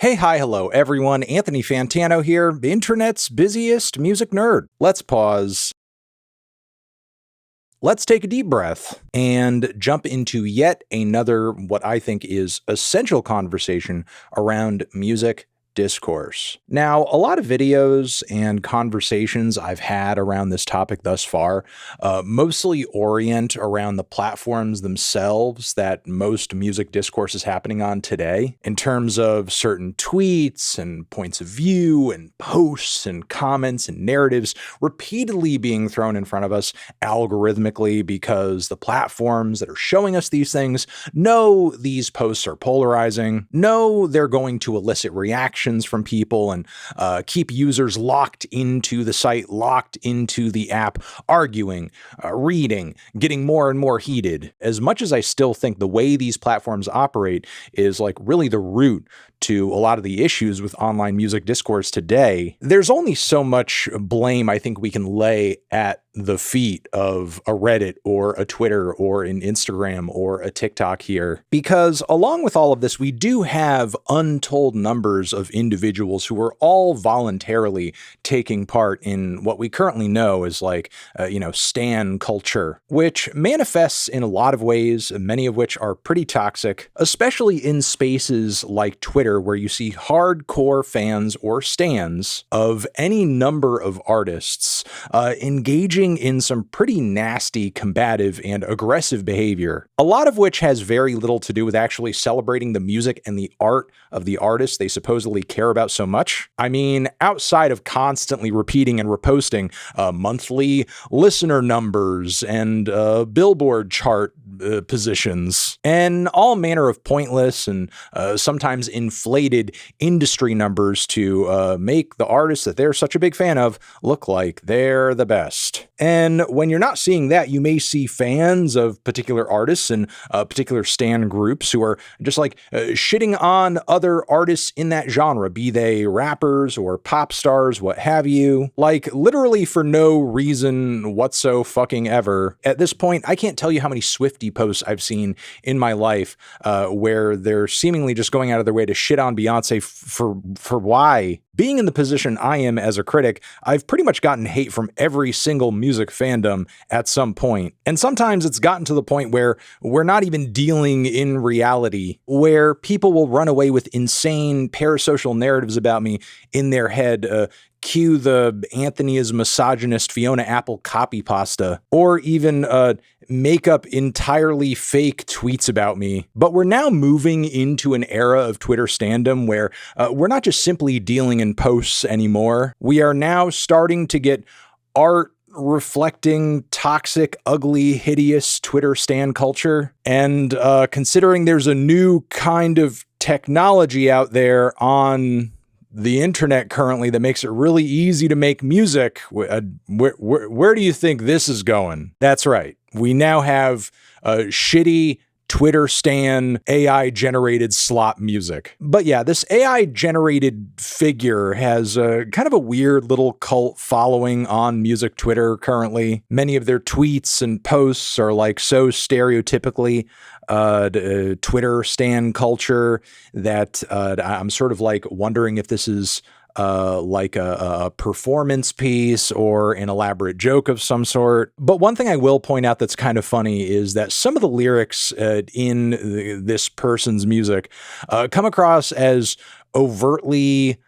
Hey, hi, hello, everyone. Anthony Fantano here, internet's busiest music nerd. Let's pause. Let's take a deep breath and jump into yet another, what I think is essential conversation around music discourse. Now, a lot of videos and conversations I've had around this topic thus far mostly orient around the platforms themselves that most music discourse is happening on today, in terms of certain tweets and points of view and posts and comments and narratives repeatedly being thrown in front of us algorithmically because the platforms that are showing us these things know these posts are polarizing, know they're going to elicit reactions from people and keep users locked into the site, locked into the app, arguing, reading, getting more and more heated. As much as I still think the way these platforms operate is like really the root to a lot of the issues with online music discourse today, there's only so much blame I think we can lay at the feet of a Reddit or a Twitter or an Instagram or a TikTok here. Because along with all of this, we do have untold numbers of individuals who are all voluntarily taking part in what we currently know as stan culture, which manifests in a lot of ways, many of which are pretty toxic, especially in spaces like Twitter, where you see hardcore fans or stans of any number of artists engaging in some pretty nasty, combative, and aggressive behavior, a lot of which has very little to do with actually celebrating the music and the art of the artist they supposedly care about so much. I mean, outside of constantly repeating and reposting monthly listener numbers and Billboard chart positions, and all manner of pointless and sometimes inflated industry numbers to make the artists that they're such a big fan of look like they're the best. And when you're not seeing that, you may see fans of particular artists and particular stan groups who are just shitting on other artists in that genre, be they rappers or pop stars, what have you, like literally for no reason whatsoever. At this point, I can't tell you how many Swiftie posts I've seen in my life where they're seemingly just going out of their way to shit on Beyonce for why. Being in the position I am as a critic, I've pretty much gotten hate from every single music fandom at some point. And sometimes it's gotten to the point where we're not even dealing in reality, where people will run away with insane parasocial narratives about me in their head, cue the Anthony is misogynist Fiona Apple copy pasta, or even make up entirely fake tweets about me. But we're now moving into an era of Twitter standom where we're not just simply dealing in posts anymore. We are now starting to get art reflecting toxic, ugly, hideous Twitter stan culture. And considering there's a new kind of technology out there on the internet currently that makes it really easy to make music, where do you think this is going? That's right. We now have shitty Twitter stan AI generated slop music. But yeah, this AI generated figure has kind of a weird little cult following on music Twitter currently. Many of their tweets and posts are so stereotypically Twitter stan culture that I'm sort of wondering if this is a performance piece or an elaborate joke of some sort. But one thing I will point out that's kind of funny is that some of the lyrics in this person's music come across as overtly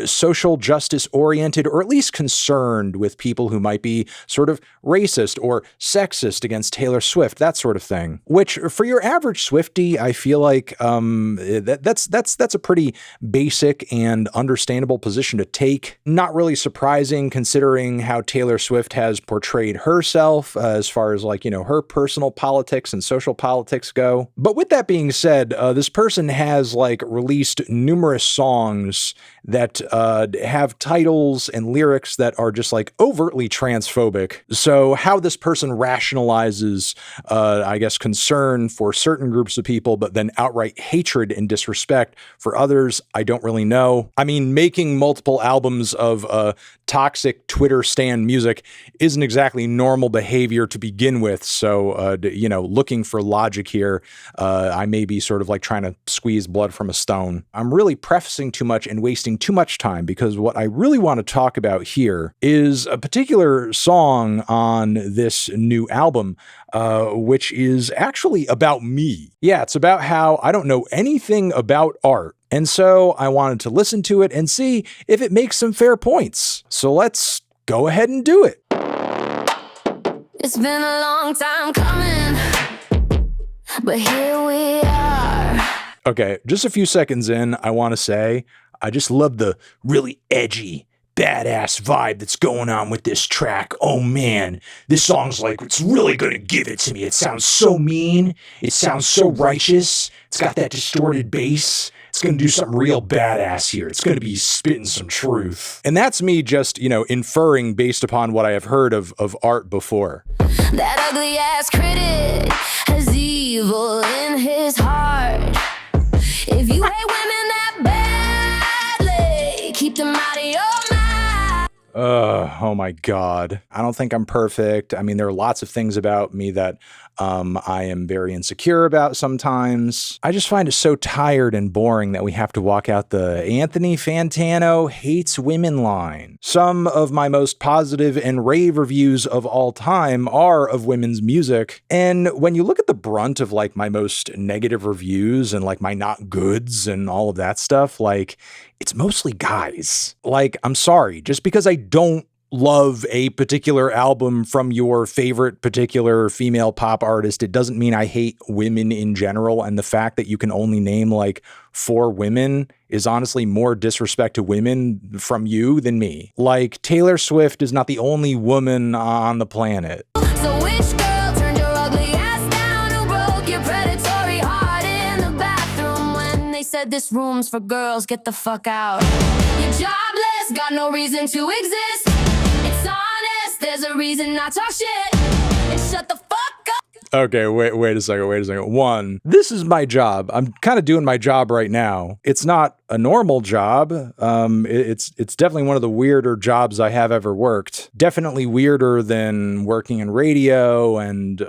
social justice oriented, or at least concerned with people who might be sort of racist or sexist against Taylor Swift, that sort of thing. Which for your average Swiftie, I feel like that's a pretty basic and understandable position to take. Not really surprising considering how Taylor Swift has portrayed herself as far as her personal politics and social politics go. But with that being said, this person has released numerous songs that have titles and lyrics that are just overtly transphobic. So how this person rationalizes, concern for certain groups of people, but then outright hatred and disrespect for others, I don't really know. I mean, making multiple albums of toxic Twitter stan music isn't exactly normal behavior to begin with. So, looking for logic here, I may be sort of like trying to squeeze blood from a stone. I'm really prefacing too much and wasting too much time, because what I really want to talk about here is a particular song on this new album, which is actually about me. Yeah, it's about how I don't know anything about art. And so I wanted to listen to it and see if it makes some fair points. So let's go ahead and do it. It's been a long time coming, but here we are. Okay, just a few seconds in, I want to say, I just love the really edgy, badass vibe that's going on with this track. Oh man, this song's like, it's really gonna give it to me. It sounds so mean. It sounds so righteous. It's got that distorted bass. It's going to do something real badass here. It's going to be spitting some truth. And that's me just, inferring based upon what I have heard of art before. That ugly ass critic has evil in his heart. If you hate women that badly, keep them out of your mind. Oh my God. I don't think I'm perfect. I mean, there are lots of things about me that I am very insecure about sometimes. I just find it so tired and boring that we have to walk out the Anthony Fantano hates women line. Some of my most positive and rave reviews of all time are of women's music. And when you look at the brunt of like my most negative reviews and like my not goods and all of that stuff, like it's mostly guys. Like, I'm sorry, just because I don't love a particular album from your favorite particular female pop artist, it doesn't mean I hate women in general. And the fact that you can only name like 4 women is honestly more disrespect to women from you than me. Like, Taylor Swift is not the only woman on the planet. So which girl turned your ugly ass down? Who broke your predatory heart in the bathroom when they said this room's for girls? Get the fuck out. You're jobless, got no reason to exist. It's honest, there's a reason I talk shit. And shut the fuck up. Okay, wait a second. One, this is my job. I'm kind of doing my job right now. It's not a normal job. It's definitely one of the weirder jobs I have ever worked. Definitely weirder than working in radio and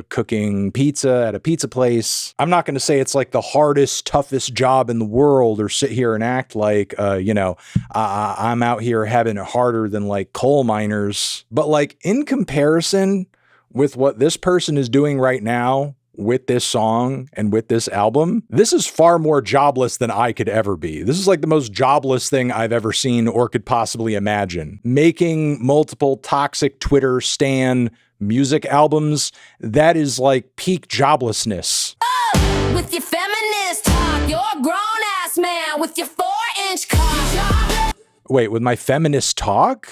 cooking pizza at a pizza place. I'm not going to say it's like the hardest, toughest job in the world, or sit here and act like, I'm out here having it harder than like coal miners. But like, in comparison with what this person is doing right now with this song and with this album, this is far more jobless than I could ever be. This is like the most jobless thing I've ever seen or could possibly imagine. Making multiple toxic Twitter stan music albums, that is like peak joblessness. Oh, with your feminist talk, you're a grown-ass man with your 4-inch cock. Wait, with my feminist talk?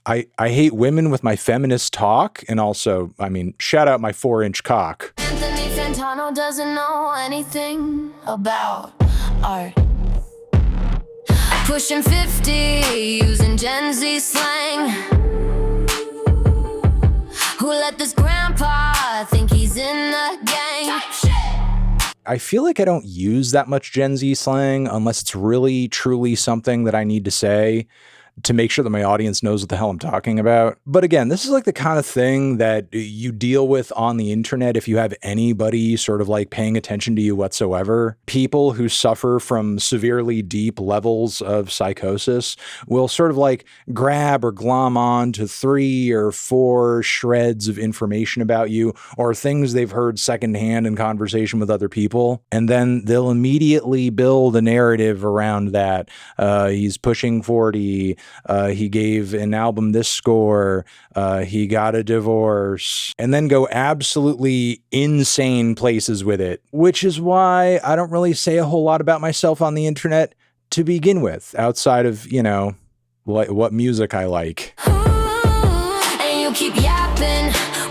I hate women with my feminist talk, and also, I mean, shout out my 4-inch cock. Anthony Fantano doesn't know anything about art. Pushing 50, using Gen Z slang. Who let this grandpa think he's in the gang? I feel like I don't use that much Gen Z slang unless it's really, truly something that I need to say to make sure that my audience knows what the hell I'm talking about. But again, this is like the kind of thing that you deal with on the internet if you have anybody sort of like paying attention to you whatsoever. People who suffer from severely deep levels of psychosis will sort of like grab or glom on to 3 or 4 shreds of information about you, or things they've heard secondhand in conversation with other people. And then they'll immediately build a narrative around that. He's pushing 40. He gave an album this score, he got a divorce, and then go absolutely insane places with it, which is why I don't really say a whole lot about myself on the internet to begin with, outside of, what music I like. And you keep yapping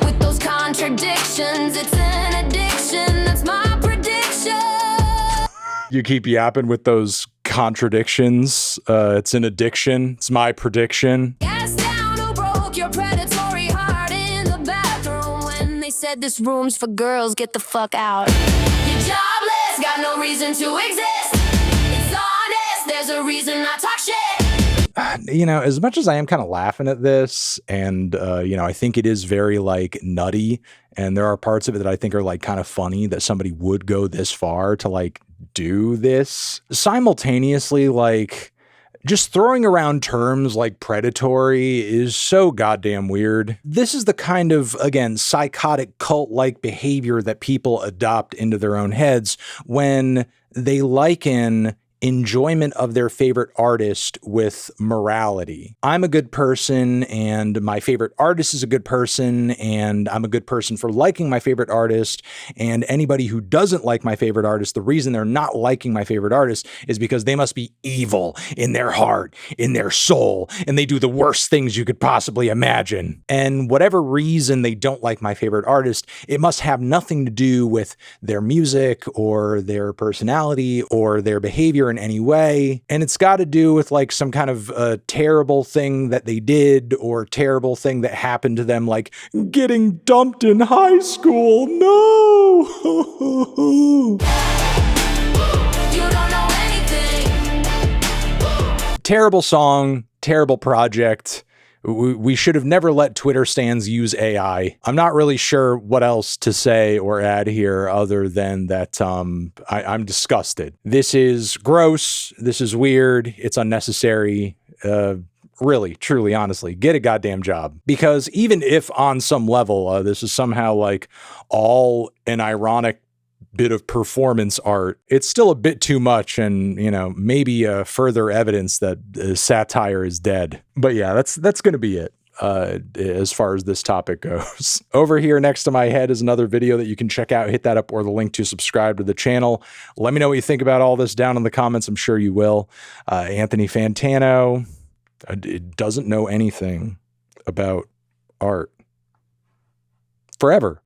with those contradictions. It's an addiction, that's my prediction. You keep yapping with those contradictions. It's an addiction. It's my prediction. Gas down, who broke your predatory heart in the bathroom when they said this room's for girls? Get the fuck out. You're jobless, got no reason to exist. It's honest, there's a reason I talk shit. As much as I am kind of laughing at this and, I think it is very like nutty, and there are parts of it that I think are like kind of funny that somebody would go this far to like do this. Simultaneously, like, just throwing around terms like predatory is so goddamn weird. This is the kind of, again, psychotic cult-like behavior that people adopt into their own heads when they liken enjoyment of their favorite artist with morality. I'm a good person and my favorite artist is a good person, and I'm a good person for liking my favorite artist, and anybody who doesn't like my favorite artist, the reason they're not liking my favorite artist is because they must be evil in their heart, in their soul, and they do the worst things you could possibly imagine. And whatever reason they don't like my favorite artist, it must have nothing to do with their music or their personality or their behavior in any way. And it's got to do with like some kind of terrible thing that they did or terrible thing that happened to them, like getting dumped in high school. No! You don't know anything. Terrible song, terrible project. We should have never let Twitter stans use AI. I'm not really sure what else to say or add here other than that I'm disgusted. This is gross. This is weird. It's unnecessary. Really, truly, honestly, get a goddamn job. Because even if on some level this is somehow like all an ironic bit of performance art, it's still a bit too much, and maybe further evidence that satire is dead. But yeah, that's going to be it as far as this topic goes. Over here next to my head is another video that you can check out. Hit that up or the link to subscribe to the channel. Let me know what you think about all this down in the comments. I'm sure you will. Anthony Fantano doesn't know anything about art. Forever.